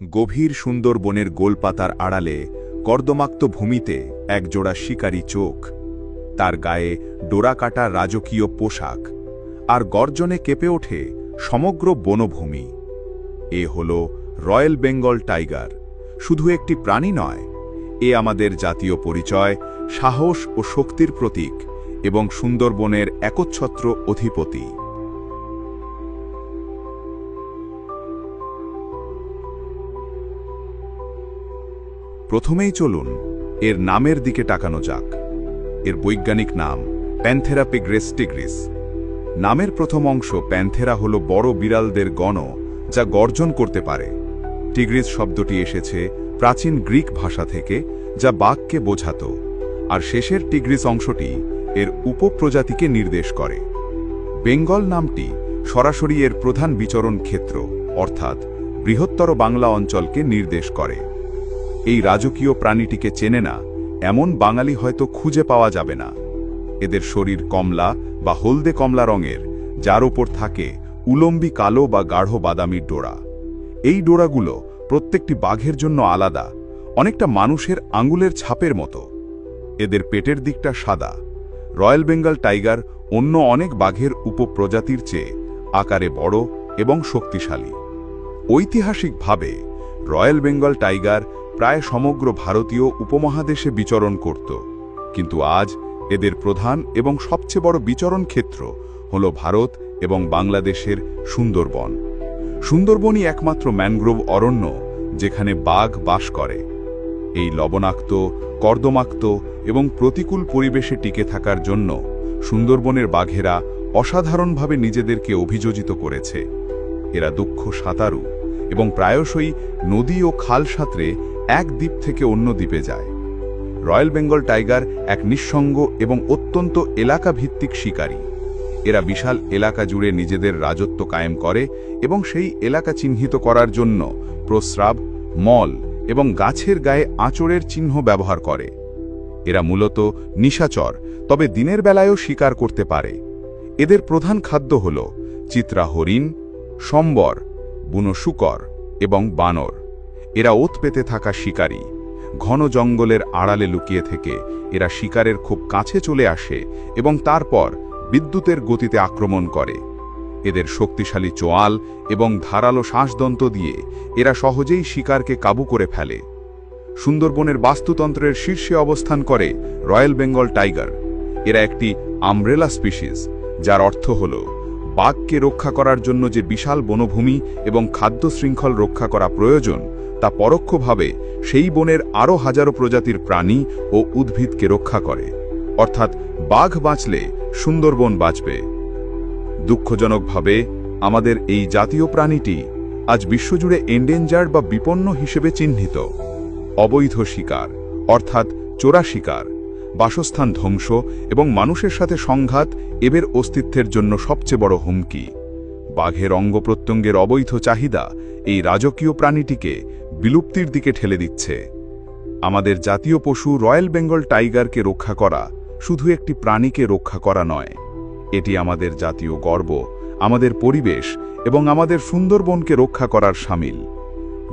গভীর সুন্দরবনের গোলপাতার আড়ালে কর্দমাক্ত ভূমিতে একজোড়া শিকারী চোখ, তার গায়ে ডোরাকাটা রাজকীয় পোশাক, আর গর্জনে কেঁপে ওঠে সমগ্র বনভূমি। এ হল রয়্যাল বেঙ্গল টাইগার। শুধু একটি প্রাণী নয়, এ আমাদের জাতীয় পরিচয়, সাহস ও শক্তির প্রতীক এবং সুন্দরবনের একচ্ছত্র অধিপতি। প্রথমেই চলুন এর নামের দিকে তাকানো যাক। এর বৈজ্ঞানিক নাম প্যান্থেরা পিগ্রেস টিগ্রিস। নামের প্রথম অংশ প্যান্থেরা হল বড় বিড়ালদের গণ যা গর্জন করতে পারে। টিগ্রিস শব্দটি এসেছে প্রাচীন গ্রিক ভাষা থেকে, যা বাঘকে বোঝাত, আর শেষের টিগ্রিস অংশটি এর উপপ্রজাতিকে নির্দেশ করে। বেঙ্গল নামটি সরাসরি এর প্রধান বিচরণ ক্ষেত্র অর্থাৎ বৃহত্তর বাংলা অঞ্চলকে নির্দেশ করে। এই রাজকীয় প্রাণীটিকে চেনে না এমন বাঙালি হয়তো খুঁজে পাওয়া যাবে না। এদের শরীর কমলা বা হলদে কমলা রঙের, যার ওপর থাকে উলম্বী কালো বা গাঢ় বাদামি ডোরা। এই ডোরাগুলো প্রত্যেকটি বাঘের জন্য আলাদা, অনেকটা মানুষের আঙুলের ছাপের মতো। এদের পেটের দিকটা সাদা। রয়্যাল বেঙ্গল টাইগার অন্য অনেক বাঘের উপপ্রজাতির চেয়ে আকারে বড় এবং শক্তিশালী। ঐতিহাসিকভাবে রয়্যাল বেঙ্গল টাইগার প্রায় সমগ্র ভারতীয় উপমহাদেশে বিচরণ করত, কিন্তু আজ এদের প্রধান এবং সবচেয়ে বড় বিচরণ ক্ষেত্র হল ভারত এবং বাংলাদেশের সুন্দরবন। সুন্দরবনই একমাত্র ম্যানগ্রোভ অরণ্য যেখানে বাঘ বাস করে। এই লবণাক্ত, কর্দমাক্ত এবং প্রতিকূল পরিবেশে টিকে থাকার জন্য সুন্দরবনের বাঘেরা অসাধারণভাবে নিজেদেরকে অভিযোজিত করেছে। এরা দক্ষ সাঁতারু এবং প্রায়শই নদী ও খাল সাঁতরে এক দ্বীপ থেকে অন্য দ্বীপে যায়। রয়্যাল বেঙ্গল টাইগার এক নিঃসঙ্গ এবং অত্যন্ত এলাকাভিত্তিক শিকারী। এরা বিশাল এলাকা জুড়ে নিজেদের রাজত্ব কায়েম করে এবং সেই এলাকা চিহ্নিত করার জন্য প্রস্রাব, মল এবং গাছের গায়ে আঁচড়ের চিহ্ন ব্যবহার করে। এরা মূলত নিশাচর, তবে দিনের বেলায়ও শিকার করতে পারে। এদের প্রধান খাদ্য হল চিত্রা হরিণ, সম্বর, বুনো শূকর এবং বানর। এরা ওত পেতে থাকা শিকারী। ঘন জঙ্গলের আড়ালে লুকিয়ে থেকে এরা শিকারের খুব কাছে চলে আসে এবং তারপর বিদ্যুতের গতিতে আক্রমণ করে। এদের শক্তিশালী চোয়াল এবং ধারালো শ্বাসদন্ত দিয়ে এরা সহজেই শিকারকে কাবু করে ফেলে। সুন্দরবনের বাস্তুতন্ত্রের শীর্ষে অবস্থান করে রয়্যাল বেঙ্গল টাইগার। এরা একটি আমব্রেলা স্পিসিস, যার অর্থ হল বাঘকে রক্ষা করার জন্য যে বিশাল বনভূমি এবং খাদ্য শৃঙ্খল রক্ষা করা প্রয়োজন, তা পরোক্ষভাবে সেই বনের আরও হাজারো প্রজাতির প্রাণী ও উদ্ভিদকে রক্ষা করে। অর্থাৎ বাঘ বাঁচলে সুন্দরবন বাঁচবে। দুঃখজনকভাবে আমাদের এই জাতীয় প্রাণীটি আজ বিশ্বজুড়ে এন্ডেঞ্জার্ড বা বিপন্ন হিসেবে চিহ্নিত। অবৈধ শিকার অর্থাৎ চোরা শিকার, বাসস্থান ধ্বংস এবং মানুষের সাথে সংঘাত এদের অস্তিত্বের জন্য সবচেয়ে বড় হুমকি। বাঘের অঙ্গপ্রত্যঙ্গের অবৈধ চাহিদা এই রাজকীয় প্রাণীটিকে বিলুপ্তির দিকে ঠেলে দিচ্ছে। আমাদের জাতীয় পশু রয়্যাল বেঙ্গল টাইগারকে রক্ষা করা শুধু একটি প্রাণীকে রক্ষা করা নয়, এটি আমাদের জাতীয় গর্ব, আমাদের পরিবেশ এবং আমাদের সুন্দরবনকে রক্ষা করার শামিল।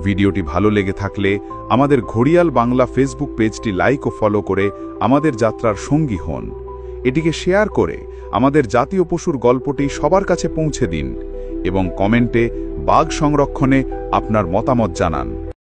ভিডিওটি ভালো লেগে থাকলে আমাদের ঘড়িয়াল বাংলা ফেসবুক পেজটি লাইক ও ফলো করে আমাদের যাত্রার সঙ্গী হন। এটিকে শেয়ার করে আমাদের জাতীয় পশুর গল্পটি সবার কাছে পৌঁছে দিন এবং কমেন্টে বাঘ সংরক্ষণে আপনার মতামত জানান।